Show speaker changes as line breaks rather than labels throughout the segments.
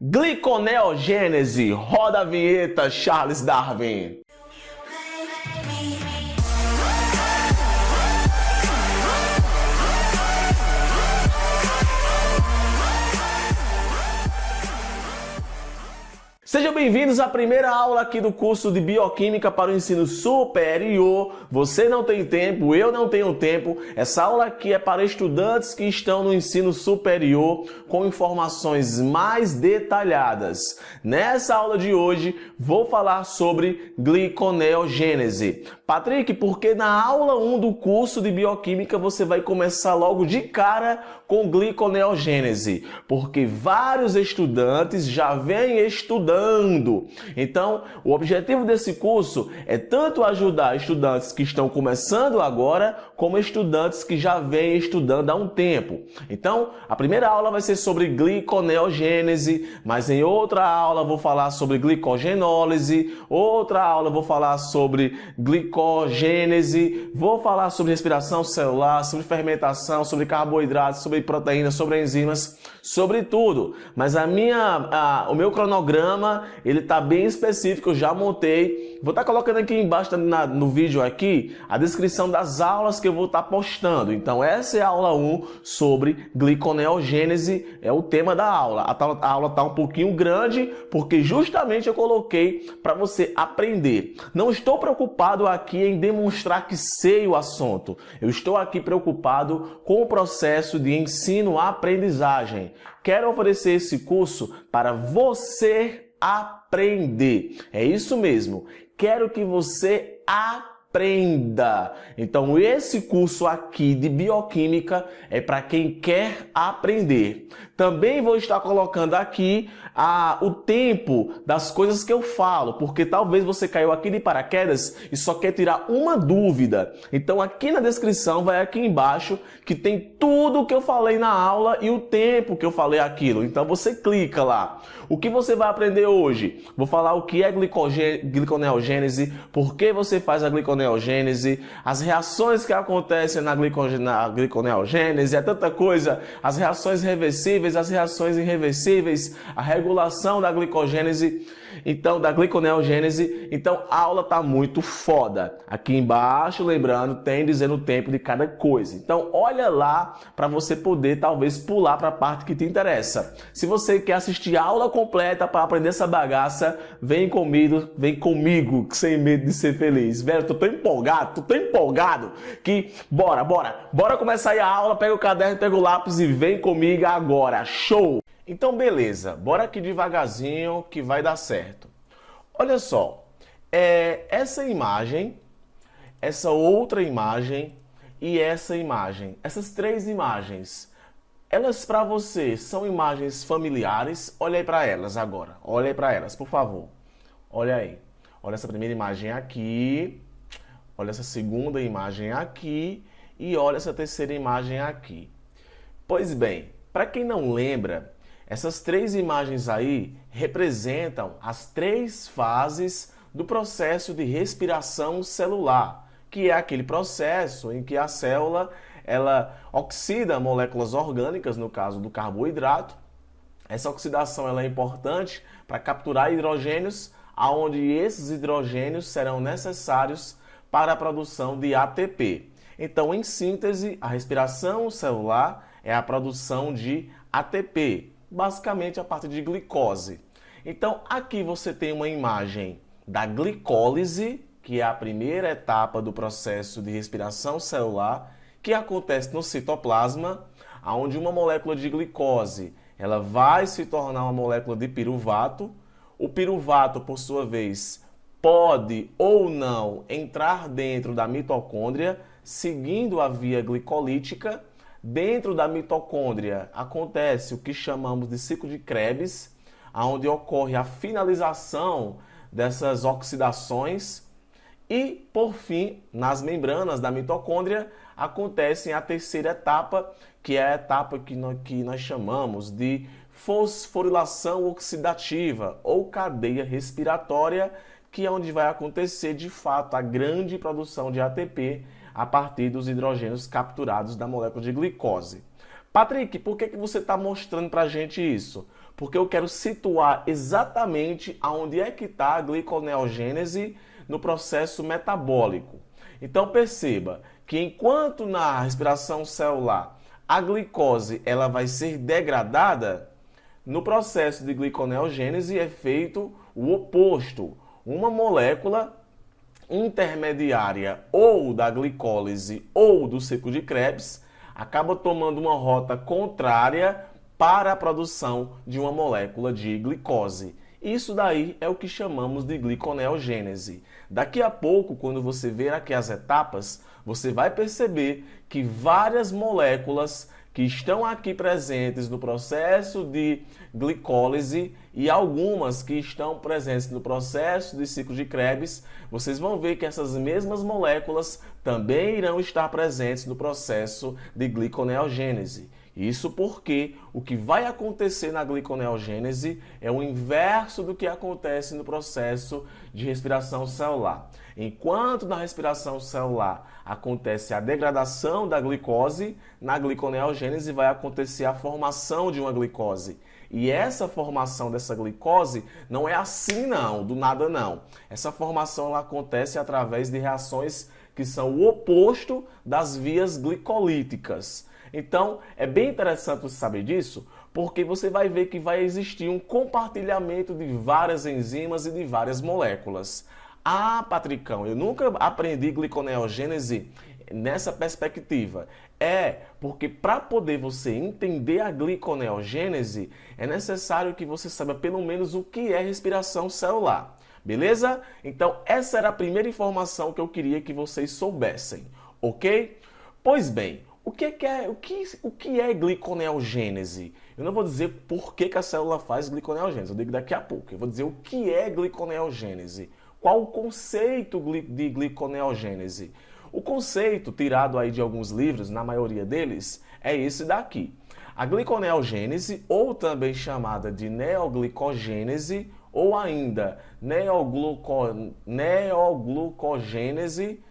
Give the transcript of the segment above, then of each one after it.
Gliconeogênese, roda a vinheta, Charles Darwin. Sejam bem-vindos à primeira aula aqui do curso de Bioquímica para o ensino superior. Você não tem tempo, eu não tenho tempo. Essa aula aqui é para estudantes que estão no ensino superior com informações mais detalhadas. Nessa aula de hoje, vou falar sobre gliconeogênese. Patrick, porque na aula 1 do curso de Bioquímica você vai começar logo de cara com gliconeogênese? Porque vários estudantes já vêm estudando. Então, o objetivo desse curso é tanto ajudar estudantes que estão começando agora, como estudantes que já vêm estudando há um tempo. Então, a primeira aula vai ser sobre gliconeogênese, mas em outra aula vou falar sobre glicogenólise, outra aula vou falar sobre glicogênese, vou falar sobre respiração celular, sobre fermentação, sobre carboidratos, sobre proteínas, sobre enzimas, sobre tudo. Mas o meu cronograma, ele está bem específico, eu já montei. Vou estar colocando aqui embaixo no vídeo aqui a descrição das aulas que eu vou estar postando. Então essa é a aula 1 sobre gliconeogênese, é o tema da aula. A aula está um pouquinho grande porque justamente eu coloquei para você aprender. Não estou preocupado aqui em demonstrar que sei o assunto. Eu estou aqui preocupado com o processo de ensino-aprendizagem. Quero oferecer esse curso para você aprender. É isso mesmo. Quero que você aprenda. Então, esse curso aqui de Bioquímica é para quem quer aprender. Também vou estar colocando aqui o tempo das coisas que eu falo, porque talvez você caiu aqui de paraquedas e só quer tirar uma dúvida. Então, aqui na descrição, vai aqui embaixo, que tem tudo que eu falei na aula e o tempo que eu falei aquilo. Então, você clica lá. O que você vai aprender hoje? Vou falar o que é gliconeogênese, por que você faz a gliconeogênese, as reações que acontecem na gliconeogênese, é tanta coisa, as reações reversíveis, as reações irreversíveis, a regulação da glicogênese, da gliconeogênese. Então a aula tá muito foda. Aqui embaixo, lembrando, tem dizendo o tempo de cada coisa. Então olha lá para você poder talvez pular para a parte que te interessa. Se você quer assistir a aula completa para aprender essa bagaça, vem comigo, sem medo de ser feliz. Velho, tô tão empolgado que bora começar aí a aula, pega o caderno, pega o lápis e vem comigo agora. Show! Então beleza, bora aqui devagarzinho que vai dar certo. Olha só, essa imagem, essa outra imagem e essa imagem, essas três imagens, elas para você são imagens familiares? Olha aí para elas agora, olha aí para elas, por favor. Olha aí, olha essa primeira imagem aqui, olha essa segunda imagem aqui e olha essa terceira imagem aqui. Pois bem, para quem não lembra, essas três imagens aí representam as três fases do processo de respiração celular, que é aquele processo em que a célula ela oxida moléculas orgânicas, no caso do carboidrato. Essa oxidação ela é importante para capturar hidrogênios, aonde esses hidrogênios serão necessários para a produção de ATP. Então, em síntese, a respiração celular é a produção de ATP, basicamente a parte de glicose. Então, aqui você tem uma imagem da glicólise, que é a primeira etapa do processo de respiração celular, que acontece no citoplasma, onde uma molécula de glicose ela vai se tornar uma molécula de piruvato. O piruvato, por sua vez, pode ou não entrar dentro da mitocôndria, seguindo a via glicolítica. Dentro da mitocôndria acontece o que chamamos de ciclo de Krebs, onde ocorre a finalização dessas oxidações e, por fim, nas membranas da mitocôndria acontece a terceira etapa, que é a etapa que nós chamamos de fosforilação oxidativa ou cadeia respiratória, que é onde vai acontecer de fato a grande produção de ATP a partir dos hidrogênios capturados da molécula de glicose. Patrick, por que você está mostrando para a gente isso? porque eu quero situar exatamente aonde é que está a gliconeogênese no processo metabólico. Então perceba que enquanto na respiração celular a glicose ela vai ser degradada, no processo de gliconeogênese é feito o oposto. Uma molécula intermediária ou da glicólise ou do ciclo de Krebs acaba tomando uma rota contrária para a produção de uma molécula de glicose. Isso daí é o que chamamos de gliconeogênese. Daqui a pouco, quando você ver aqui as etapas, você vai perceber que várias moléculas que estão aqui presentes no processo de glicólise e algumas que estão presentes no processo de ciclo de Krebs, vocês vão ver que essas mesmas moléculas também irão estar presentes no processo de gliconeogênese. Isso porque o que vai acontecer na gliconeogênese é o inverso do que acontece no processo de respiração celular. Enquanto na respiração celular acontece a degradação da glicose, na gliconeogênese vai acontecer a formação de uma glicose. E essa formação dessa glicose não é assim não, do nada não. Essa formação ela acontece através de reações que são o oposto das vias glicolíticas. Então, é bem interessante você saber disso, porque você vai ver que vai existir um compartilhamento de várias enzimas e de várias moléculas. Ah, Patricão, eu nunca aprendi gliconeogênese nessa perspectiva. É porque para poder você entender a gliconeogênese, é necessário que você saiba pelo menos o que é respiração celular. Beleza? Então, essa era a primeira informação que eu queria que vocês soubessem, ok? Pois bem, o que é gliconeogênese? Eu não vou dizer por que a célula faz gliconeogênese, eu digo daqui a pouco. Eu vou dizer o que é gliconeogênese. Qual o conceito de gliconeogênese? O conceito, tirado aí de alguns livros, na maioria deles, é esse daqui. A gliconeogênese, ou também chamada de neoglicogênese, ou ainda neoglucogênese,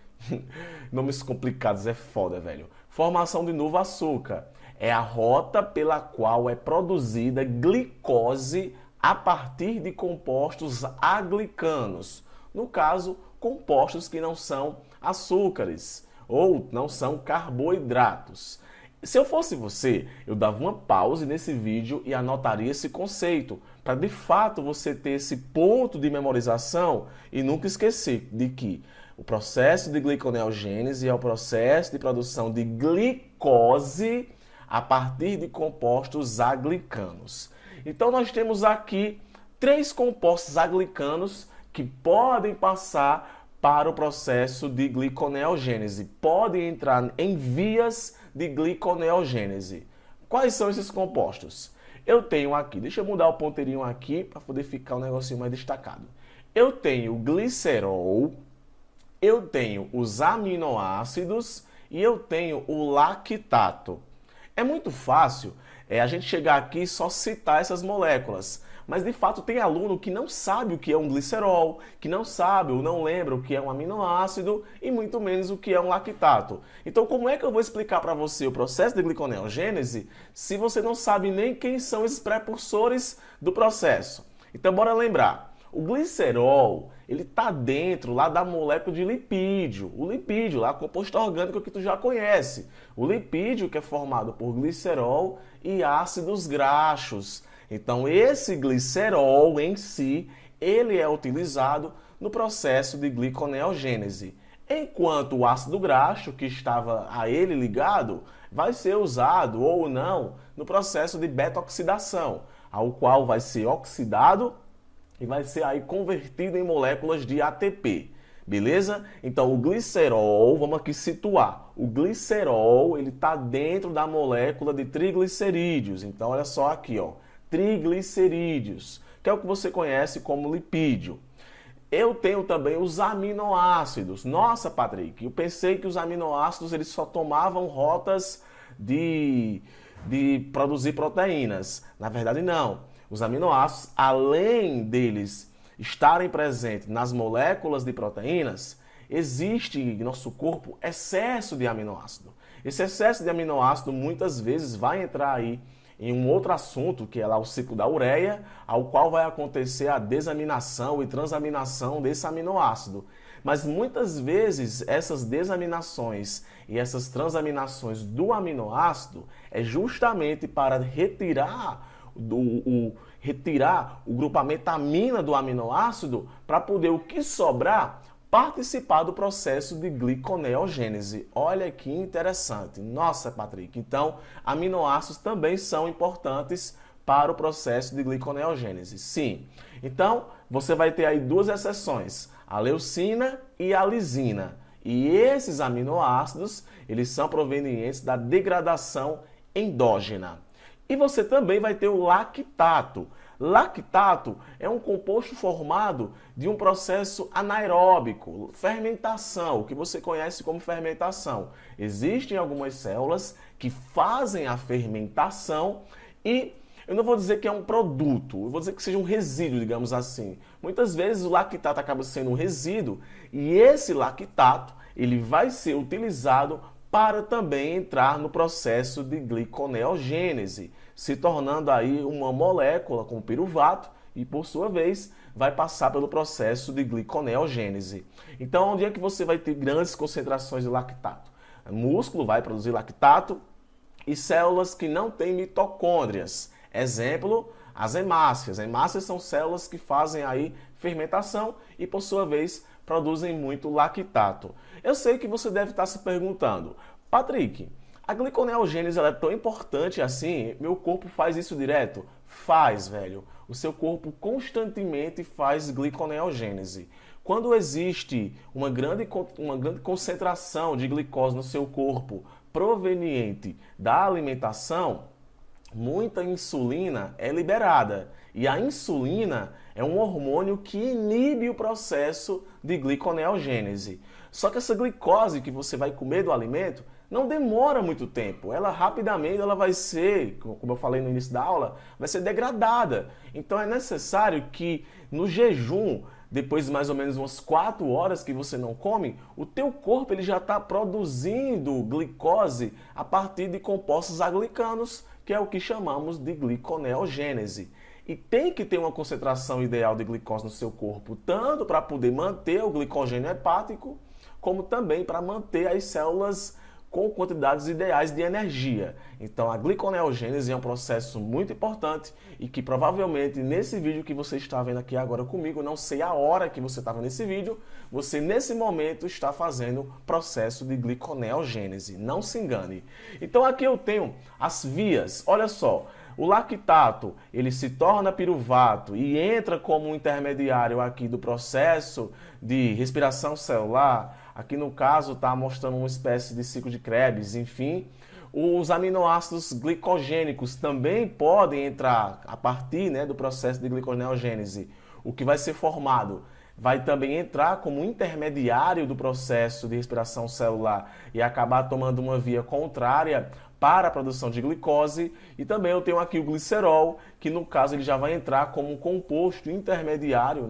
nomes complicados, é foda, velho. Formação de novo açúcar. É a rota pela qual é produzida glicose a partir de compostos aglicanos. No caso, compostos que não são açúcares ou não são carboidratos. Se eu fosse você, eu dava uma pausa nesse vídeo e anotaria esse conceito, para de fato você ter esse ponto de memorização e nunca esquecer de que o processo de gliconeogênese é o processo de produção de glicose a partir de compostos aglicanos. Então nós temos aqui 3 compostos aglicanos que podem passar para o processo de gliconeogênese, podem entrar em vias de gliconeogênese. Quais são esses compostos? Eu tenho aqui, deixa eu mudar o ponteirinho aqui para poder ficar um negocinho mais destacado. Eu tenho glicerol, eu tenho os aminoácidos e eu tenho o lactato. É muito fácil a gente chegar aqui e só citar essas moléculas, mas de fato tem aluno que não sabe o que é um glicerol, que não sabe ou não lembra o que é um aminoácido e muito menos o que é um lactato. Então como é que eu vou explicar para você o processo de gliconeogênese se você não sabe nem quem são esses precursores do processo? Então bora lembrar. O glicerol, ele está dentro lá da molécula de lipídio. O lipídio, lá, composto orgânico que tu já conhece. O lipídio que é formado por glicerol e ácidos graxos. Então, esse glicerol em si, ele é utilizado no processo de gliconeogênese. Enquanto o ácido graxo, que estava a ele ligado, vai ser usado ou não no processo de beta-oxidação, ao qual vai ser oxidado e vai ser aí convertido em moléculas de ATP, beleza? Então o glicerol, vamos aqui situar, o glicerol ele está dentro da molécula de triglicerídeos, então olha só aqui, ó, triglicerídeos, que é o que você conhece como lipídio. Eu tenho também os aminoácidos. Nossa, Patrick, eu pensei que os aminoácidos eles só tomavam rotas de produzir proteínas. Na verdade, não. Os aminoácidos, além deles estarem presentes nas moléculas de proteínas, existe em nosso corpo excesso de aminoácido. Esse excesso de aminoácido muitas vezes vai entrar aí em um outro assunto, que é lá o ciclo da ureia, ao qual vai acontecer a desaminação e transaminação desse aminoácido. Mas muitas vezes essas desaminações e essas transaminações do aminoácido é justamente para retirar o grupamento amina do aminoácido para poder o que sobrar participar do processo de gliconeogênese. Olha que interessante. Nossa, Patrick. Então, aminoácidos também são importantes para o processo de gliconeogênese. Sim. Então, você vai ter aí duas exceções, a leucina e a lisina. E esses aminoácidos, eles são provenientes da degradação endógena. E você também vai ter o lactato. Lactato é um composto formado de um processo anaeróbico, fermentação, o que você conhece como fermentação. Existem algumas células que fazem a fermentação e eu não vou dizer que é um produto, eu vou dizer que seja um resíduo, digamos assim. Muitas vezes o lactato acaba sendo um resíduo e esse lactato ele vai ser utilizado para também entrar no processo de gliconeogênese, se tornando aí uma molécula com piruvato e, por sua vez, vai passar pelo processo de gliconeogênese. Então, onde é que você vai ter grandes concentrações de lactato? O músculo vai produzir lactato e células que não têm mitocôndrias. Exemplo, as hemácias. As hemácias são células que fazem aí fermentação e, por sua vez, produzem muito lactato. Eu sei que você deve estar se perguntando, Patrick, a gliconeogênese ela é tão importante assim? Meu corpo faz isso direto? Faz, velho. O seu corpo constantemente faz gliconeogênese. Quando existe uma grande concentração de glicose no seu corpo proveniente da alimentação, muita insulina é liberada. E a insulina é um hormônio que inibe o processo de gliconeogênese. Só que essa glicose que você vai comer do alimento não demora muito tempo. Ela rapidamente vai ser, como eu falei no início da aula, vai ser degradada. Então é necessário que no jejum, depois de mais ou menos umas 4 horas que você não come, o teu corpo ele já está produzindo glicose a partir de compostos aglicanos, que é o que chamamos de gliconeogênese. E tem que ter uma concentração ideal de glicose no seu corpo, tanto para poder manter o glicogênio hepático, como também para manter as células com quantidades ideais de energia. Então a gliconeogênese é um processo muito importante e que provavelmente nesse vídeo que você está vendo aqui agora comigo, não sei a hora que você está vendo esse vídeo, você nesse momento está fazendo processo de gliconeogênese. Não se engane. Então aqui eu tenho as vias, olha só. O lactato, ele se torna piruvato e entra como um intermediário aqui do processo de respiração celular. Aqui no caso está mostrando uma espécie de ciclo de Krebs, enfim. Os aminoácidos glicogênicos também podem entrar a partir do processo de gliconeogênese. O que vai ser formado vai também entrar como intermediário do processo de respiração celular e acabar tomando uma via contrária para a produção de glicose. E também eu tenho aqui o glicerol, que no caso ele já vai entrar como um composto intermediário,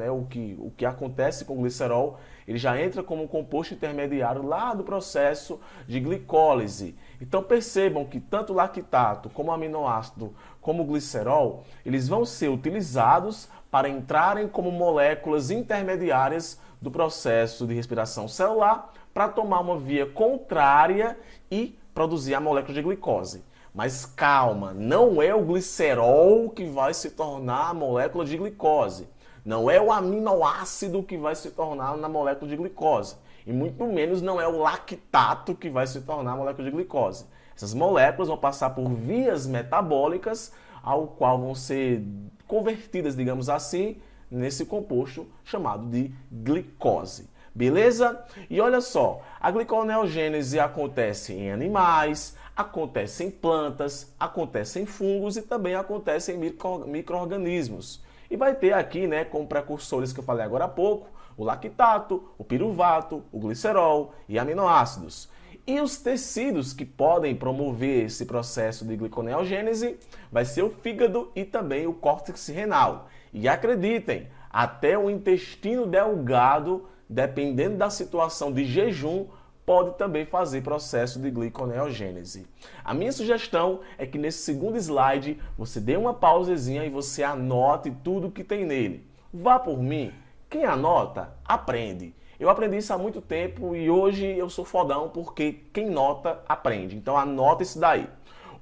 o que acontece com o glicerol, ele já entra como um composto intermediário lá do processo de glicólise. Então percebam que tanto o lactato, como o aminoácido, como o glicerol, eles vão ser utilizados para entrarem como moléculas intermediárias do processo de respiração celular para tomar uma via contrária e produzir a molécula de glicose. Mas calma, não é o glicerol que vai se tornar a molécula de glicose. Não é o aminoácido que vai se tornar na molécula de glicose. E muito menos não é o lactato que vai se tornar a molécula de glicose. Essas moléculas vão passar por vias metabólicas, ao qual vão ser convertidas, digamos assim, nesse composto chamado de glicose. Beleza? E olha só, a gliconeogênese acontece em animais, acontece em plantas, acontece em fungos e também acontece em micro-organismos. E vai ter aqui, como precursores que eu falei agora há pouco, o lactato, o piruvato, o glicerol e aminoácidos. E os tecidos que podem promover esse processo de gliconeogênese vai ser o fígado e também o córtex renal. E acreditem, até o intestino delgado, dependendo da situação de jejum, pode também fazer processo de gliconeogênese. A minha sugestão é que nesse segundo slide você dê uma pausezinha e você anote tudo que tem nele. Vá por mim, quem anota, aprende. Eu aprendi isso há muito tempo e hoje eu sou fodão porque quem nota, aprende. Então anota isso daí,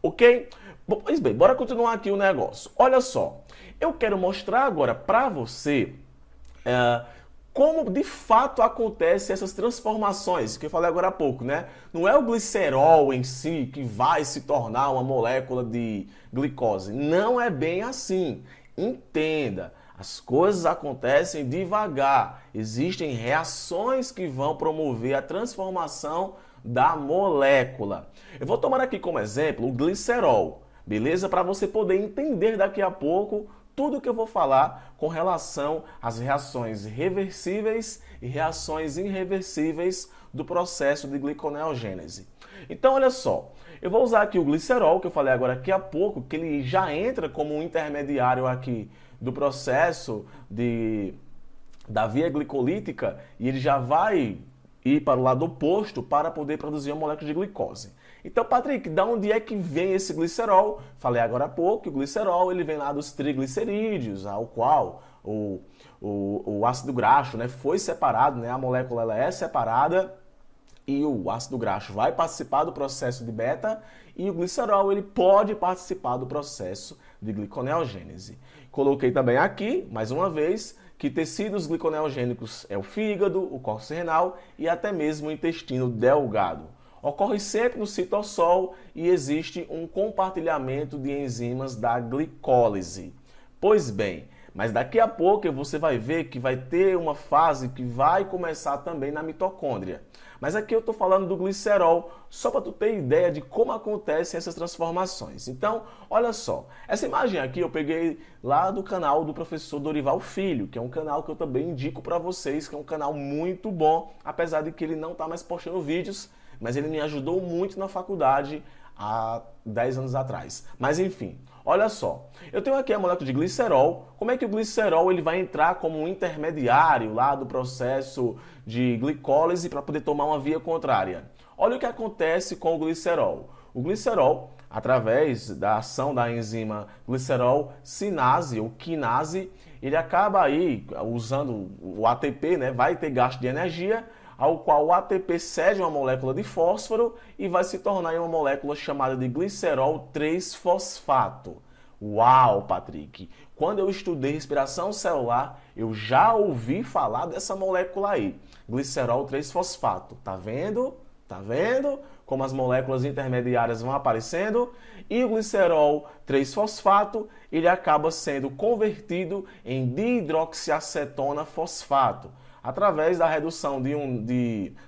ok? Pois bem, bora continuar aqui o negócio. Olha só, eu quero mostrar agora para você como de fato acontecem essas transformações, que eu falei agora há pouco, né? Não é o glicerol em si que vai se tornar uma molécula de glicose. Não é bem assim. Entenda, as coisas acontecem devagar. Existem reações que vão promover a transformação da molécula. Eu vou tomar aqui como exemplo o glicerol, beleza? Para você poder entender daqui a pouco tudo que eu vou falar com relação às reações reversíveis e reações irreversíveis do processo de gliconeogênese. Então, olha só, eu vou usar aqui o glicerol, que eu falei agora daqui a pouco, que ele já entra como um intermediário aqui do processo da via glicolítica e ele já vai ir para o lado oposto para poder produzir uma molécula de glicose. Então, Patrick, de onde é que vem esse glicerol? Falei agora há pouco que o glicerol ele vem lá dos triglicerídeos, ao qual o ácido graxo, né, foi separado, né, a molécula ela é separada e o ácido graxo vai participar do processo de beta e o glicerol ele pode participar do processo de gliconeogênese. Coloquei também aqui, mais uma vez, que tecidos gliconeogênicos é o fígado, o córtex renal e até mesmo o intestino delgado. Ocorre sempre no citossol e existe um compartilhamento de enzimas da glicólise. Pois bem, mas daqui a pouco você vai ver que vai ter uma fase que vai começar também na mitocôndria. Mas aqui eu estou falando do glicerol, só para tu ter ideia de como acontecem essas transformações. Então, olha só, essa imagem aqui eu peguei lá do canal do professor Dorival Filho, que é um canal que eu também indico para vocês, que é um canal muito bom, apesar de que ele não está mais postando vídeos, mas ele me ajudou muito na faculdade há 10 anos atrás. Mas enfim, olha só, eu tenho aqui a molécula de glicerol. Como é que o glicerol ele vai entrar como um intermediário lá do processo de glicólise para poder tomar uma via contrária? Olha o que acontece com o glicerol. O glicerol, através da ação da enzima glicerol sinase ou quinase, ele acaba aí usando o ATP, né, vai ter gasto de energia, ao qual o ATP cede uma molécula de fósforo e vai se tornar uma molécula chamada de glicerol 3-fosfato. Uau, Patrick! Quando eu estudei respiração celular, eu já ouvi falar dessa molécula aí, glicerol 3-fosfato. Tá vendo? Tá vendo como as moléculas intermediárias vão aparecendo? E o glicerol 3-fosfato, ele acaba sendo convertido em dihidroxiacetona fosfato, através da redução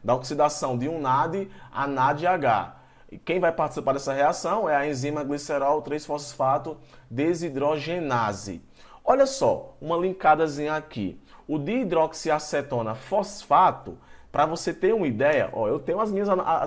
da oxidação de um NAD a NADH. E quem vai participar dessa reação é a enzima glicerol 3-fosfato desidrogenase. Olha só, uma linkadazinha aqui. O dihidroxiacetona fosfato, para você ter uma ideia, ó, eu tenho as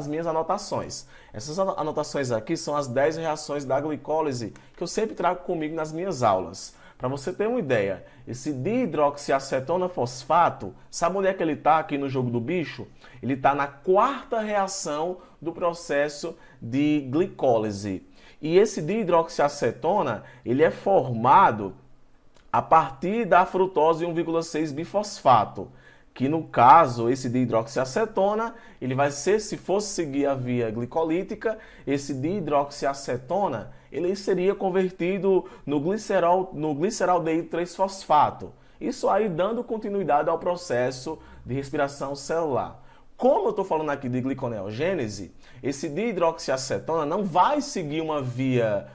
minhas anotações. Essas anotações aqui são as 10 reações da glicólise que eu sempre trago comigo nas minhas aulas. Para você ter uma ideia, esse dihidroxiacetona fosfato, sabe onde é que ele está aqui no jogo do bicho? Ele está na 4ª reação do processo de glicólise. E esse dihidroxiacetona, ele é formado a partir da frutose 1,6-bifosfato, que no caso, esse dihidroxiacetona, ele vai ser, se fosse seguir a via glicolítica, esse dihidroxiacetona, ele seria convertido no gliceraldeído 3-fosfato. Isso aí dando continuidade ao processo de respiração celular. Como eu estou falando aqui de gliconeogênese, esse dihidroxiacetona não vai seguir uma via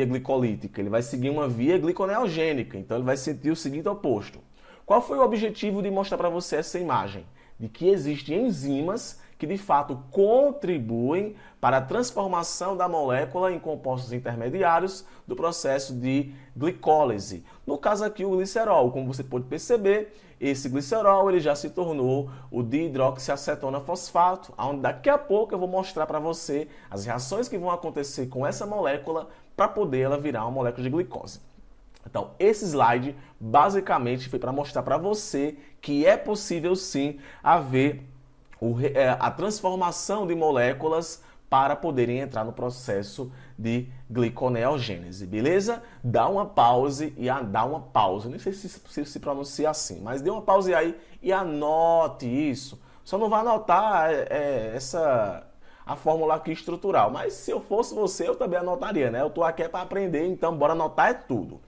glicolítica, ele vai seguir uma via gliconeogênica, então ele vai sentir o seguinte oposto. Qual foi o objetivo de mostrar para você essa imagem? De que existem enzimas que de fato contribuem para a transformação da molécula em compostos intermediários do processo de glicólise. No caso aqui o glicerol, como você pode perceber, esse glicerol ele já se tornou o dihidroxiacetona fosfato, onde daqui a pouco eu vou mostrar para você as reações que vão acontecer com essa molécula para poder ela virar uma molécula de glicose. Então, esse slide basicamente foi para mostrar para você que é possível sim haver a transformação de moléculas para poderem entrar no processo de gliconeogênese, beleza? Dá uma pause e dá uma pausa. Nem sei se pronuncia assim, mas dê uma pause aí e anote isso. Só não vai anotar a fórmula aqui estrutural, mas se eu fosse você, eu também anotaria, né? Eu tô aqui para aprender, então bora anotar é tudo.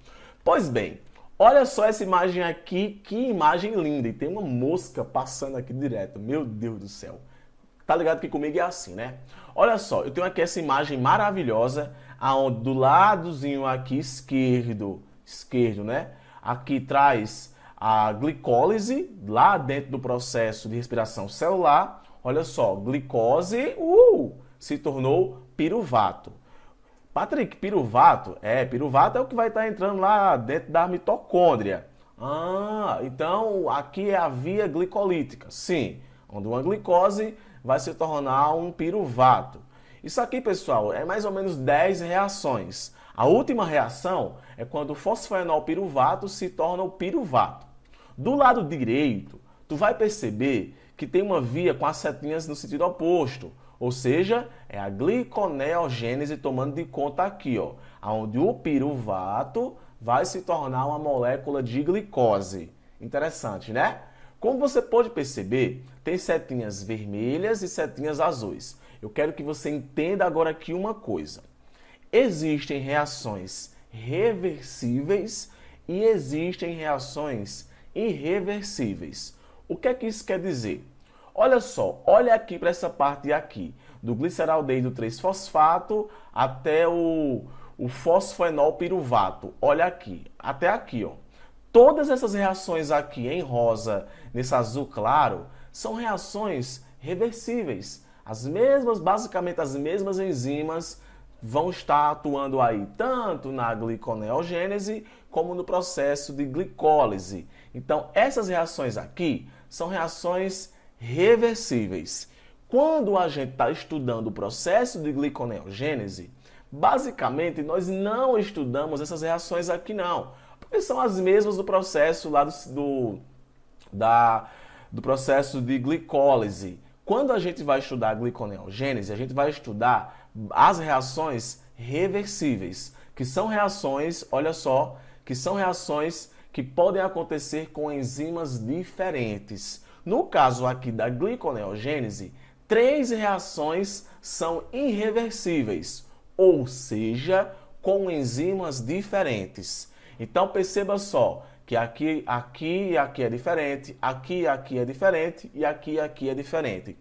Pois bem, olha só essa imagem aqui, que imagem linda. E tem uma mosca passando aqui direto, meu Deus do céu. Tá ligado que comigo é assim, né? Olha só, eu tenho aqui essa imagem maravilhosa, aonde do ladozinho aqui esquerdo, né? Aqui traz a glicólise, lá dentro do processo de respiração celular. Olha só, glicose, se tornou piruvato. Patrick, piruvato é o que vai estar entrando lá dentro da mitocôndria. Então aqui é a via glicolítica. Sim, onde uma glicose vai se tornar um piruvato. Isso aqui, pessoal, é mais ou menos 10 reações. A última reação é quando o fosfoenol piruvato se torna o piruvato. Do lado direito, tu vai perceber que tem uma via com as setinhas no sentido oposto. Ou seja, é a gliconeogênese tomando de conta aqui, ó, onde o piruvato vai se tornar uma molécula de glicose. Interessante, né? Como você pode perceber, tem setinhas vermelhas e setinhas azuis. Eu quero que você entenda agora aqui uma coisa. Existem reações reversíveis e existem reações irreversíveis. O que é que isso quer dizer? Olha só, olha aqui para essa parte aqui, do gliceraldeído 3-fosfato até o fosfoenol piruvato. Olha aqui, até aqui, ó. Todas essas reações aqui em rosa, nesse azul claro, são reações reversíveis. Basicamente as mesmas enzimas vão estar atuando aí tanto na gliconeogênese como no processo de glicólise. Então, essas reações aqui são reações reversíveis. Quando a gente está estudando o processo de gliconeogênese, basicamente nós não estudamos essas reações aqui não, porque são as mesmas do processo lá do processo de glicólise. Quando a gente vai estudar a gliconeogênese, a gente vai estudar as reações reversíveis, que são reações, olha só, que são reações que podem acontecer com enzimas diferentes. No caso aqui da gliconeogênese, 3 reações são irreversíveis, ou seja, com enzimas diferentes. Então perceba só que aqui e aqui é diferente, aqui é diferente e aqui é diferente.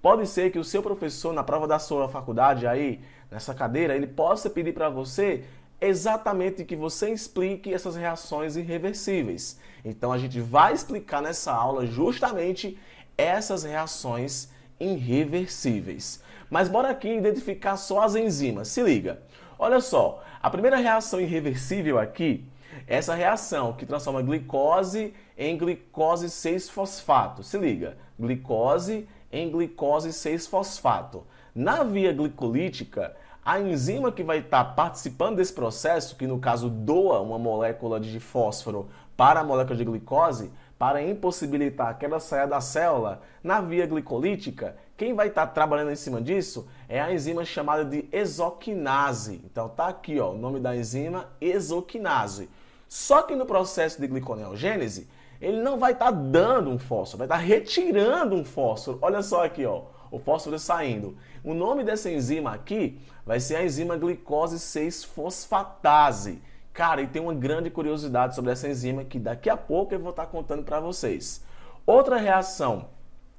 Pode ser que o seu professor, na prova da sua faculdade aí, nessa cadeira, ele possa pedir para você exatamente que você explique essas reações irreversíveis. Então a gente vai explicar nessa aula justamente essas reações irreversíveis. Mas bora aqui identificar só as enzimas. Se liga. Olha só, a primeira reação irreversível aqui, essa reação que transforma glicose em glicose 6-fosfato. Se liga, glicose em glicose 6-fosfato. Na via glicolítica, a enzima que vai estar participando desse processo, que no caso doa uma molécula de fósforo para a molécula de glicose, para impossibilitar que ela saia da célula, na via glicolítica, quem vai estar trabalhando em cima disso é a enzima chamada de exoquinase. Então tá aqui, ó, o nome da enzima, exoquinase. Só que no processo de gliconeogênese, ele não vai estar dando um fósforo, vai estar retirando um fósforo. Olha só aqui, ó, o fósforo saindo. O nome dessa enzima aqui vai ser a enzima glicose 6-fosfatase. Cara, e tem uma grande curiosidade sobre essa enzima que daqui a pouco eu vou estar contando para vocês. Outra reação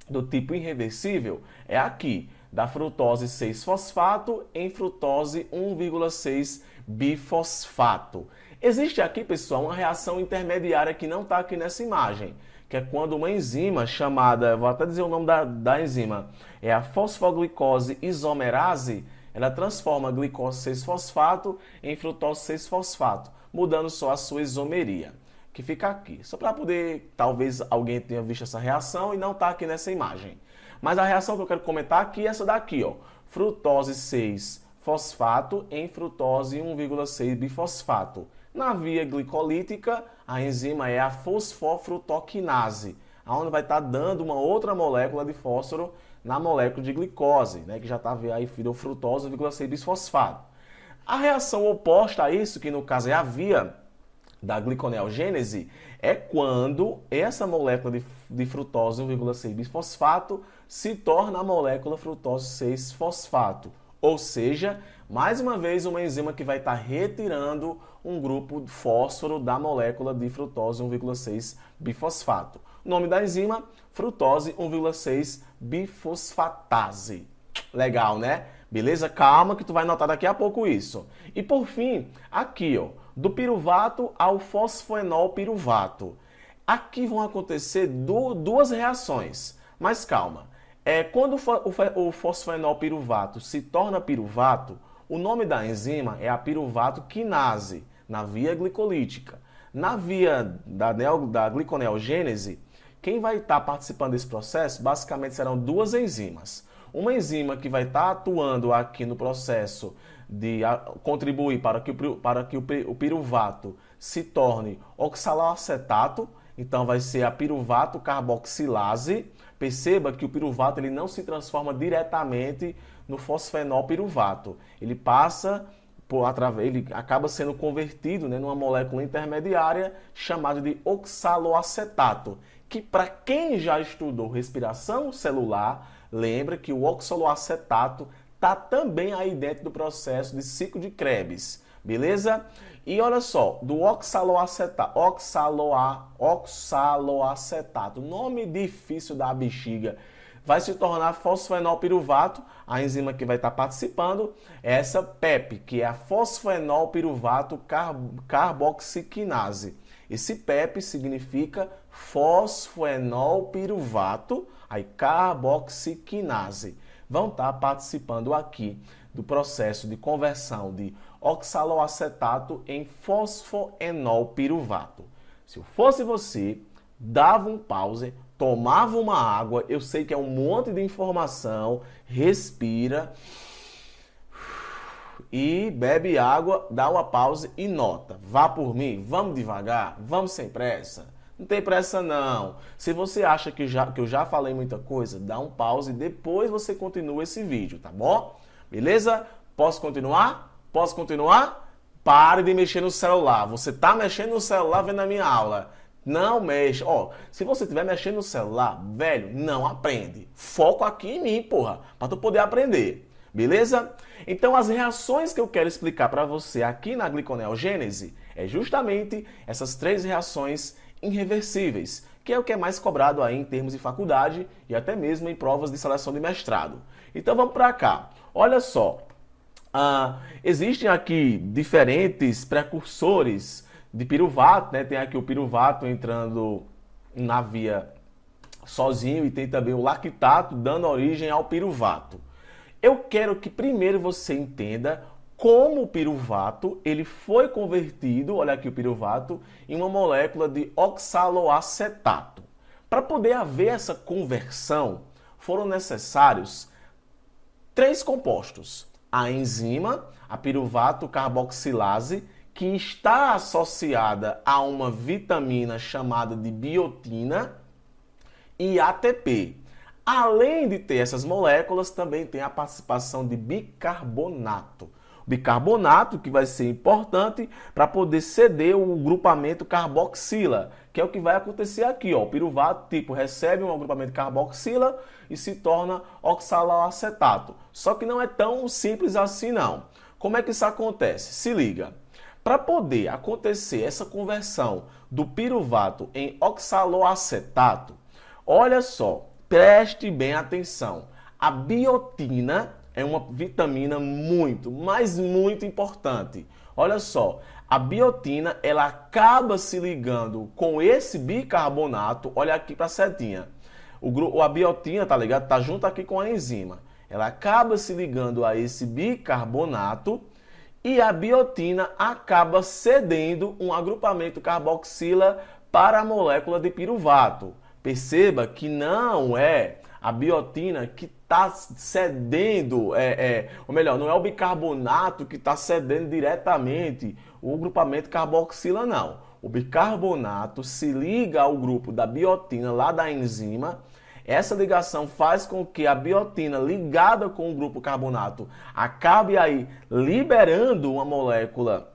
do tipo irreversível é aqui, da frutose 6-fosfato em frutose 1,6 bifosfato. Existe aqui, pessoal, uma reação intermediária que não está aqui nessa imagem, que é quando uma enzima chamada, vou até dizer o nome da enzima, é a fosfoglicose isomerase, ela transforma a glicose 6-fosfato em frutose 6-fosfato, mudando só a sua isomeria, que fica aqui. Só para poder, talvez alguém tenha visto essa reação e não está aqui nessa imagem. Mas a reação que eu quero comentar aqui é essa daqui, ó, frutose 6-fosfato em frutose 1,6 bifosfato. Na via glicolítica, a enzima é a fosfofrutoquinase. onde vai estar dando uma outra molécula de fósforo na molécula de glicose, né, que já está aí frutose 1,6-bisfosfato. A reação oposta a isso, que no caso é a via da gliconeogênese, é quando essa molécula de frutose 1,6-bisfosfato se torna a molécula frutose 6-fosfato. Ou seja, mais uma vez uma enzima que vai estar retirando um grupo de fósforo da molécula de frutose 1,6-bifosfato. O nome da enzima, frutose 1,6-bifosfatase. Legal, né? Beleza? Calma que tu vai notar daqui a pouco isso. E por fim, aqui, ó, do piruvato ao fosfoenol piruvato. Aqui vão acontecer duas reações, mas calma. Quando o fosfoenol piruvato se torna piruvato, o nome da enzima é a piruvato quinase, na via glicolítica. Na via da gliconeogênese, quem vai estar participando desse processo basicamente serão duas enzimas. Uma enzima que vai estar atuando aqui no processo de contribuir para que o piruvato se torne oxaloacetato, então vai ser a piruvato carboxilase. Perceba que o piruvato ele não se transforma diretamente no fosfenol piruvato. Ele ele acaba sendo convertido, né, numa molécula intermediária chamada de oxaloacetato, que para quem já estudou respiração celular, lembra que o oxaloacetato está também aí dentro do processo de ciclo de Krebs, beleza? E olha só, do oxaloacetato, nome difícil da bexiga, vai se tornar fosfenol piruvato, a enzima que vai estar participando é essa PEP, que é a fosfenol piruvato carboxiquinase. Esse PEP significa fosfenol piruvato, aí carboxiquinase. Vão estar participando aqui do processo de conversão de oxaloacetato em fosfoenol piruvato. Se eu fosse você, dava um pause, tomava uma água, eu sei que é um monte de informação, respira e bebe água, dá uma pausa e nota. Vá por mim, vamos devagar, vamos sem pressa. Não tem pressa não. Se você acha que eu já falei muita coisa, dá um pause e depois você continua esse vídeo, tá bom? Beleza? Posso continuar? Posso continuar? Pare de mexer no celular. Você tá mexendo no celular vendo a minha aula. Não mexa. Ó, se você estiver mexendo no celular, velho, não aprende. Foco aqui em mim, porra, para tu poder aprender. Beleza? Então, as reações que eu quero explicar para você aqui na gliconeogênese é justamente essas três reações irreversíveis, que é o que é mais cobrado aí em termos de faculdade e até mesmo em provas de seleção de mestrado. Então, vamos para cá. Olha só, existem aqui diferentes precursores de piruvato, né? Tem aqui o piruvato entrando na via sozinho e tem também o lactato dando origem ao piruvato. Eu quero que primeiro você entenda como o piruvato ele foi convertido, olha aqui o piruvato, em uma molécula de oxaloacetato. Para poder haver essa conversão, foram necessários três compostos. A enzima, a piruvato carboxilase, que está associada a uma vitamina chamada de biotina, e ATP. Além de ter essas moléculas, também tem a participação de bicarbonato. Bicarbonato que vai ser importante para poder ceder o grupamento carboxila, que é o que vai acontecer aqui, ó. O piruvato tipo recebe um agrupamento carboxila e se torna oxaloacetato. Só que não é tão simples assim não. Como é que isso acontece? Se liga. Para poder acontecer essa conversão do piruvato em oxaloacetato, olha só, preste bem atenção. A biotina é uma vitamina muito, mas muito importante. Olha só, a biotina ela acaba se ligando com esse bicarbonato. Olha aqui para a setinha. A biotina, tá ligado? Tá junto aqui com a enzima. Ela acaba se ligando a esse bicarbonato e a biotina acaba cedendo um agrupamento carboxila para a molécula de piruvato. Perceba que não é a biotina que está cedendo, ou melhor, não é o bicarbonato que está cedendo diretamente o grupamento carboxila, não. o bicarbonato se liga ao grupo da biotina lá da enzima. Essa ligação faz com que a biotina ligada com o grupo carbonato acabe aí liberando uma molécula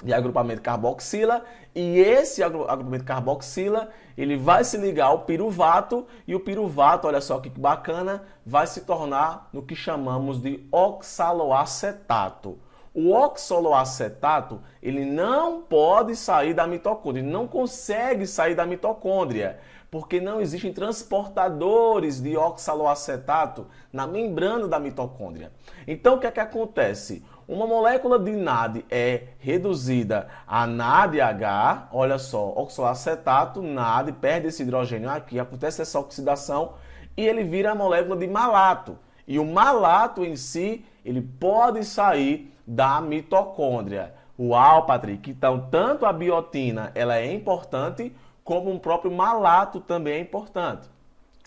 de agrupamento carboxila, e esse agrupamento carboxila ele vai se ligar ao piruvato, e o piruvato, olha só que bacana, vai se tornar no que chamamos de oxaloacetato. O oxaloacetato ele não pode sair da mitocôndria, ele não consegue sair da mitocôndria, porque não existem transportadores de oxaloacetato na membrana da mitocôndria. Então o que é que acontece? Uma molécula de NAD é reduzida a NADH, olha só, oxaloacetato, NAD, perde esse hidrogênio aqui, acontece essa oxidação e ele vira a molécula de malato. E o malato em si, ele pode sair da mitocôndria. Uau, Patrick! Então, tanto a biotina ela é importante, como o próprio malato também é importante.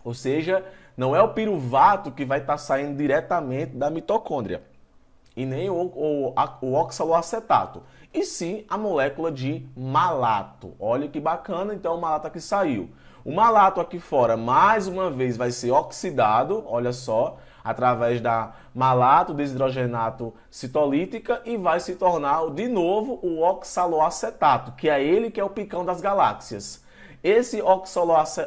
Ou seja, não é o piruvato que vai estar saindo diretamente da mitocôndria, e nem o oxaloacetato, e sim a molécula de malato. Olha que bacana, então o malato aqui saiu. O malato aqui fora, mais uma vez, vai ser oxidado, olha só, através da malato desidrogenato citolítica, e vai se tornar, de novo, o oxaloacetato, que é ele que é o picão das galáxias. Esse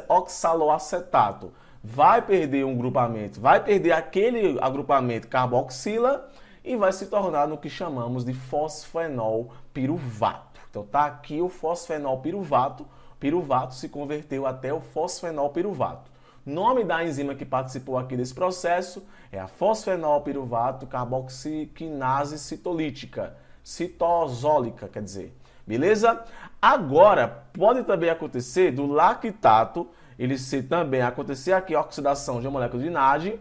oxaloacetato vai perder um grupamento, vai perder aquele agrupamento carboxila, e vai se tornar no que chamamos de fosfenol piruvato. Então tá aqui o fosfenol piruvato. Piruvato se converteu até o fosfenol piruvato. Nome da enzima que participou aqui desse processo é a fosfenol piruvato carboxiquinase citolítica, citosólica, quer dizer. Beleza? Agora, pode também acontecer do lactato, ele ser também acontecer aqui a oxidação de uma molécula de NAD,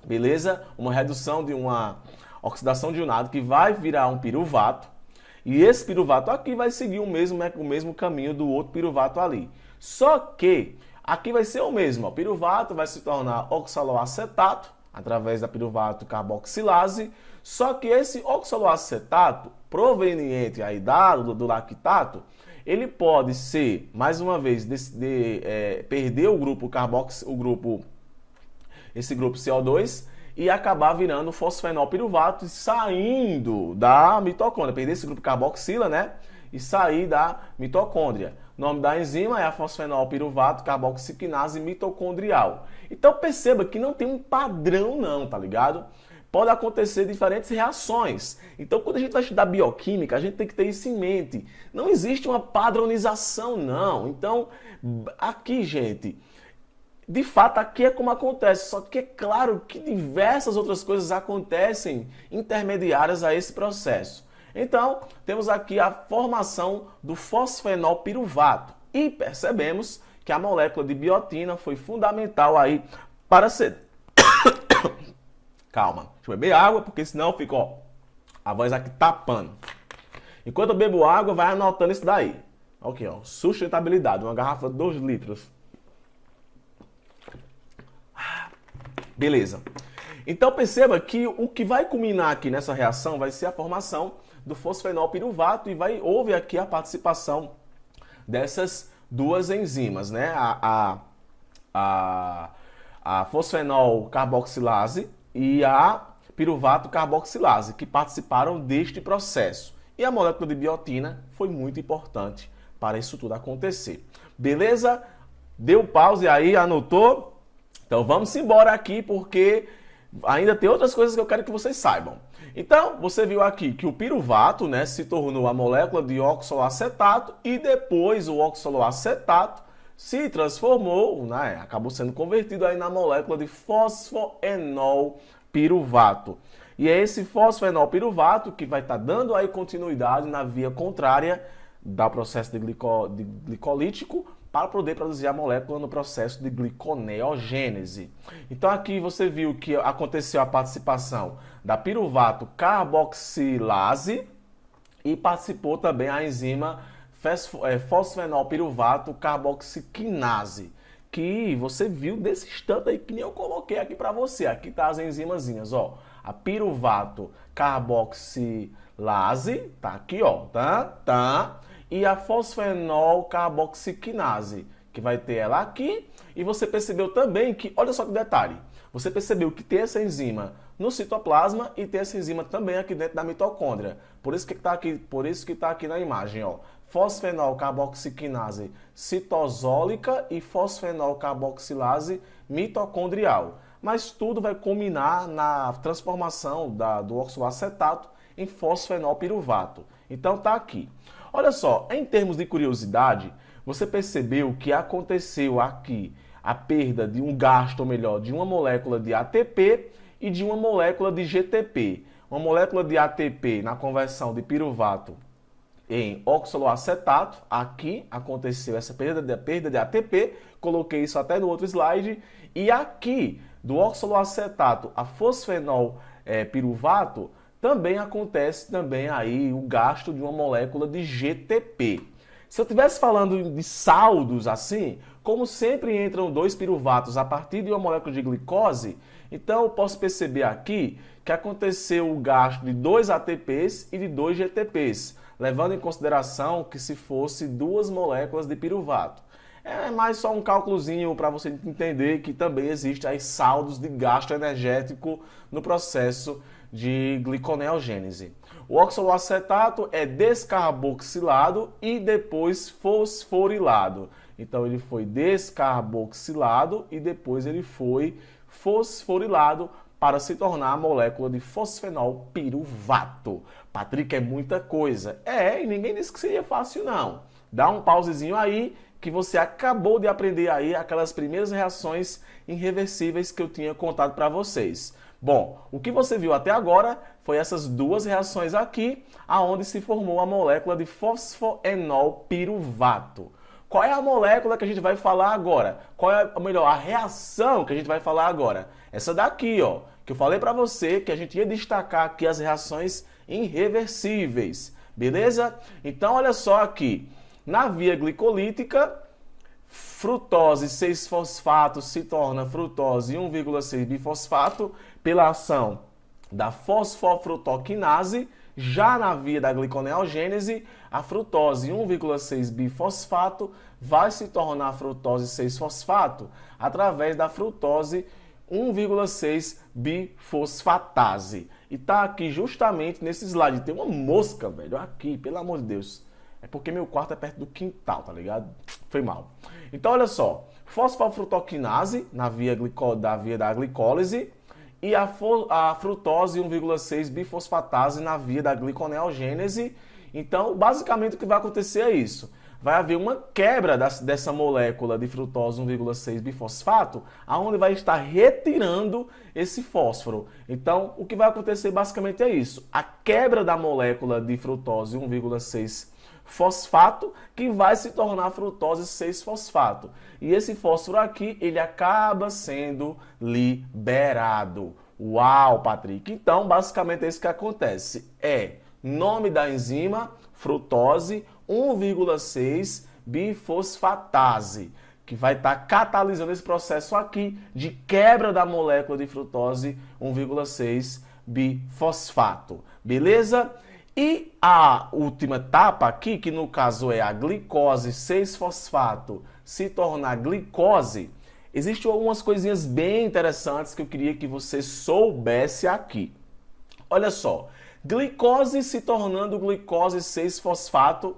beleza? Uma redução de uma oxidação de um NAD que vai virar um piruvato, e esse piruvato aqui vai seguir o mesmo caminho do outro piruvato ali. Só que aqui vai ser o mesmo, o piruvato vai se tornar oxaloacetato através da piruvato carboxilase, só que esse oxaloacetato proveniente aí do lactato, ele pode ser, mais uma vez, perder o grupo esse grupo CO2, e acabar virando fosfenol piruvato e saindo da mitocôndria. Perder esse grupo carboxila, né? E sair da mitocôndria. O nome da enzima é a fosfenol piruvato carboxiquinase mitocondrial. Então perceba que não tem um padrão não, tá ligado? Pode acontecer diferentes reações. Então quando a gente vai estudar bioquímica, a gente tem que ter isso em mente. Não existe uma padronização não. Então aqui, gente, de fato, aqui é como acontece, só que é claro que diversas outras coisas acontecem intermediárias a esse processo. Então, temos aqui a formação do fosfenol piruvato e percebemos que a molécula de biotina foi fundamental aí para ser... Calma, deixa eu beber água, porque senão fica, ó, a voz aqui tapando. Enquanto eu bebo água, vai anotando isso daí. Ok, ó, sustentabilidade, uma garrafa de 2 litros. Beleza. Então perceba que o que vai culminar aqui nessa reação vai ser a formação do fosfenol piruvato, e houve aqui a participação dessas duas enzimas, né? A fosfenol carboxilase e a piruvato carboxilase, que participaram deste processo. E a molécula de biotina foi muito importante para isso tudo acontecer. Beleza? Deu pause aí, anotou? Então vamos embora aqui, porque ainda tem outras coisas que eu quero que vocês saibam. Então, você viu aqui que o piruvato, né, se tornou a molécula de oxaloacetato, e depois o oxaloacetato se transformou, né, acabou sendo convertido aí na molécula de fosfoenol piruvato. E é esse fosfenol piruvato que vai estar dando aí continuidade na via contrária do processo de glicolítico, para poder produzir a molécula no processo de gliconeogênese. Então aqui você viu que aconteceu a participação da piruvato carboxilase, e participou também a enzima fosfenol piruvato carboxiquinase, que você viu desse instante aí que nem eu coloquei aqui para você. Aqui tá as enzimazinhas, ó. A piruvato carboxilase, tá aqui, ó, tá? e a fosfenol carboxiquinase, que vai ter ela aqui. E você percebeu também que, olha só que detalhe, você percebeu que tem essa enzima no citoplasma e tem essa enzima também aqui dentro da mitocôndria. Por isso que está aqui na imagem, ó. Fosfenol carboxiquinase citosólica e fosfenol carboxilase mitocondrial. Mas tudo vai culminar na transformação do oxaloacetato em fosfenol piruvato. Então tá aqui. Olha só, em termos de curiosidade, você percebeu que aconteceu aqui a perda de um gasto, ou melhor, de uma molécula de ATP e de uma molécula de GTP. Uma molécula de ATP na conversão de piruvato em oxaloacetato, aqui aconteceu essa perda de ATP, coloquei isso até no outro slide, e aqui do oxaloacetato a fosfenol piruvato, também acontece aí o gasto de uma molécula de GTP. Se eu estivesse falando de saldos assim, como sempre entram dois piruvatos a partir de uma molécula de glicose, então eu posso perceber aqui que aconteceu o gasto de 2 ATPs e de 2 GTPs, levando em consideração que se fosse 2 moléculas de piruvato. É mais só um cálculozinho para você entender que também existe aí saldos de gasto energético no processo de gliconeogênese. O oxaloacetato é descarboxilado e depois fosforilado. Então ele foi descarboxilado e depois ele foi fosforilado para se tornar a molécula de fosfenol piruvato. Patrick, é muita coisa. E ninguém disse que seria fácil não. Dá um pausezinho aí que você acabou de aprender aí aquelas primeiras reações irreversíveis que eu tinha contado para vocês. Bom, o que você viu até agora foi essas duas reações aqui, aonde se formou a molécula de fosfoenol piruvato. Qual é a molécula que a gente vai falar agora? Qual é, ou melhor, a reação que a gente vai falar agora? Essa daqui, ó, que eu falei para você que a gente ia destacar aqui as reações irreversíveis, beleza? Então, olha só aqui, na via glicolítica, frutose 6-fosfato se torna frutose 1,6-bifosfato pela ação da fosfofrutoquinase. Já na via da gliconeogênese, a frutose 1,6-bifosfato vai se tornar frutose 6-fosfato através da frutose 1,6-bifosfatase. E tá aqui justamente nesse slide. Tem uma mosca, velho, aqui, pelo amor de Deus. É porque meu quarto é perto do quintal, tá ligado? Foi mal. Então, olha só. Fosfofrutoquinase na via da glicólise e a frutose 1,6-bifosfatase na via da gliconeogênese. Então, basicamente, o que vai acontecer é isso. Vai haver uma quebra dessa molécula de frutose 1,6-bifosfato, aonde vai estar retirando esse fósforo. Então, o que vai acontecer basicamente é isso. A quebra da molécula de frutose 1,6-fosfato, que vai se tornar frutose 6-fosfato. E esse fósforo aqui, ele acaba sendo liberado. Uau, Patrick! Então, basicamente é isso que acontece. É nome da enzima, frutose 1,6-bifosfatase, que vai estar catalisando esse processo aqui de quebra da molécula de frutose 1,6-bifosfato. Beleza? E a última etapa aqui, que no caso é a glicose 6-fosfato se tornar glicose, existem algumas coisinhas bem interessantes que eu queria que você soubesse aqui. Olha só, glicose se tornando glicose 6-fosfato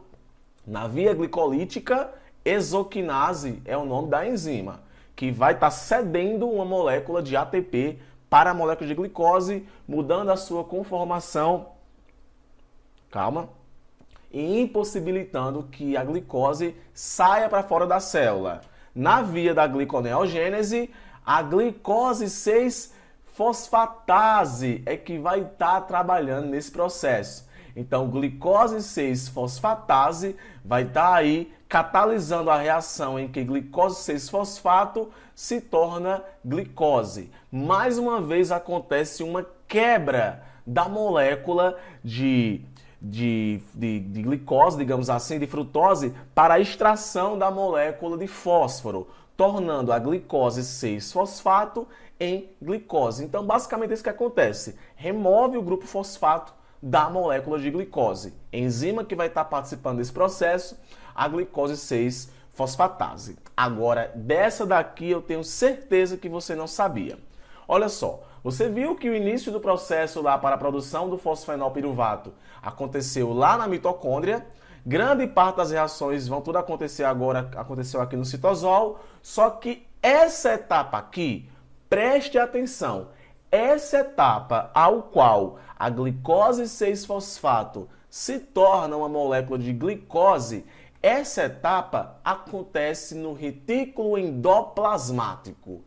na via glicolítica, exoquinase é o nome da enzima, que vai estar cedendo uma molécula de ATP para a molécula de glicose, mudando a sua conformação, e impossibilitando que a glicose saia para fora da célula. Na via da gliconeogênese, a glicose 6-fosfatase é que vai estar trabalhando nesse processo. Então, glicose 6-fosfatase vai estar aí catalisando a reação em que glicose 6-fosfato se torna glicose. Mais uma vez acontece uma quebra da molécula de glicose, digamos assim, de frutose, para a extração da molécula de fósforo, tornando a glicose 6-fosfato em glicose. Então, basicamente, é isso que acontece. Remove o grupo fosfato da molécula de glicose. Enzima que vai estar participando desse processo, a glicose 6-fosfatase. Agora, dessa daqui eu tenho certeza que você não sabia. Olha só, você viu que o início do processo lá para a produção do fosfenolpiruvato aconteceu lá na mitocôndria. Grande parte das reações vão tudo acontecer agora, aconteceu aqui no citosol, só que essa etapa aqui, preste atenção, essa etapa ao qual a glicose 6-fosfato se torna uma molécula de glicose, essa etapa acontece no retículo endoplasmático.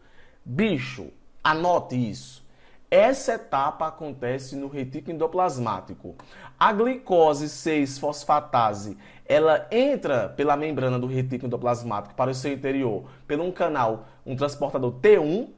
Bicho, anote isso. Essa etapa acontece no retículo endoplasmático. A glicose 6-fosfatase, ela entra pela membrana do retículo endoplasmático para o seu interior, pelo um canal, um transportador T1.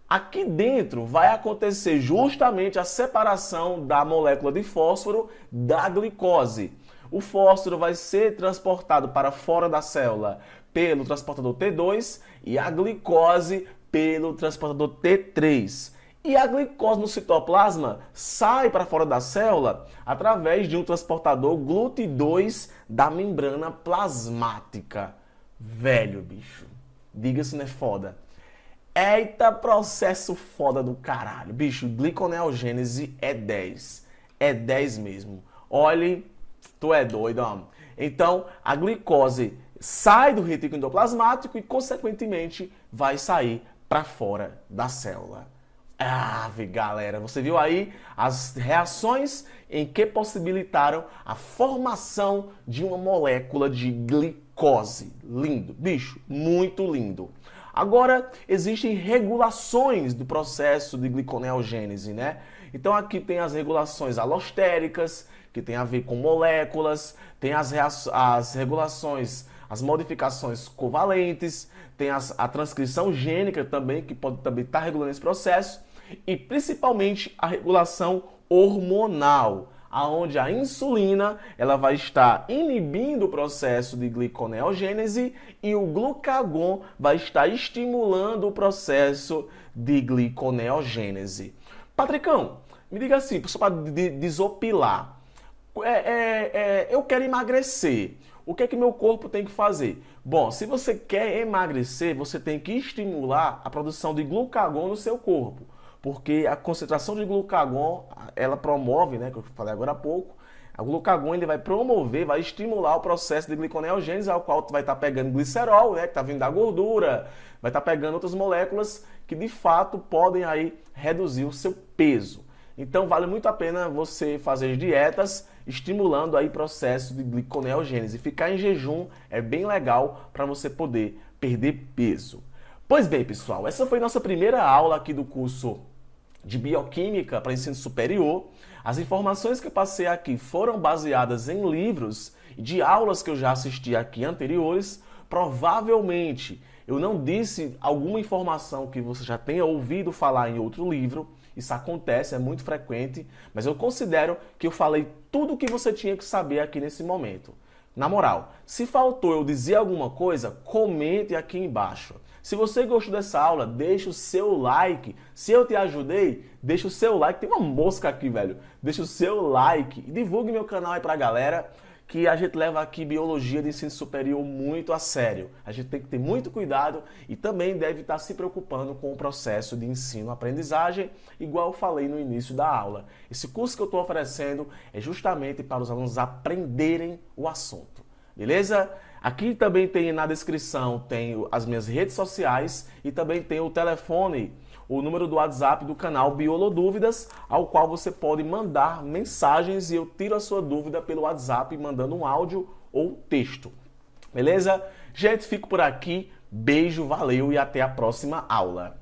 Aqui dentro vai acontecer justamente a separação da molécula de fósforo da glicose. O fósforo vai ser transportado para fora da célula pelo transportador T2 e a glicose pelo transportador T3. E a glicose no citoplasma sai para fora da célula através de um transportador GLUT2 da membrana plasmática. Velho, bicho. Diga se não é foda. Eita, processo foda do caralho. Bicho, gliconeogênese é 10. É 10 mesmo. Olhe, tu é doido, ó. Então, a glicose sai do retículo endoplasmático e, consequentemente, vai sair para fora da célula. Galera, você viu aí as reações em que possibilitaram a formação de uma molécula de glicose. Lindo, bicho, muito lindo. Agora, existem regulações do processo de gliconeogênese, né? Então aqui tem as regulações alostéricas, que tem a ver com moléculas, tem as regulações, as modificações covalentes, tem a transcrição gênica também, que pode também estar regulando esse processo, e principalmente a regulação hormonal, aonde a insulina ela vai estar inibindo o processo de gliconeogênese e o glucagon vai estar estimulando o processo de gliconeogênese. Patricão, me diga assim, só para desopilar, eu quero emagrecer. O que é que meu corpo tem que fazer? Bom, se você quer emagrecer, você tem que estimular a produção de glucagon no seu corpo. Porque a concentração de glucagon, ela promove, né, que eu falei agora há pouco, o glucagon ele vai promover, vai estimular o processo de gliconeogênese, ao qual tu vai estar pegando glicerol, né, que está vindo da gordura, vai estar pegando outras moléculas que de fato podem aí reduzir o seu peso. Então vale muito a pena você fazer dietas estimulando aí o processo de gliconeogênese. Ficar em jejum é bem legal para você poder perder peso. Pois bem, pessoal, essa foi nossa primeira aula aqui do curso de Bioquímica para ensino superior. As informações que eu passei aqui foram baseadas em livros e de aulas que eu já assisti aqui anteriores. Provavelmente eu não disse alguma informação que você já tenha ouvido falar em outro livro. Isso acontece, é muito frequente, mas eu considero que eu falei tudo o que você tinha que saber aqui nesse momento. Na moral, se faltou eu dizer alguma coisa, comente aqui embaixo. Se você gostou dessa aula, deixa o seu like. Se eu te ajudei, deixa o seu like. Tem uma mosca aqui, velho. Deixa o seu like e divulgue meu canal aí pra galera, que a gente leva aqui biologia de ensino superior muito a sério. A gente tem que ter muito cuidado e também deve estar se preocupando com o processo de ensino-aprendizagem, igual eu falei no início da aula. Esse curso que eu estou oferecendo é justamente para os alunos aprenderem o assunto. Beleza? Aqui também tem na descrição, tem as minhas redes sociais e também tem o telefone, o número do WhatsApp do canal Biolodúvidas, ao qual você pode mandar mensagens e eu tiro a sua dúvida pelo WhatsApp mandando um áudio ou texto. Beleza? Gente, fico por aqui. Beijo, valeu e até a próxima aula.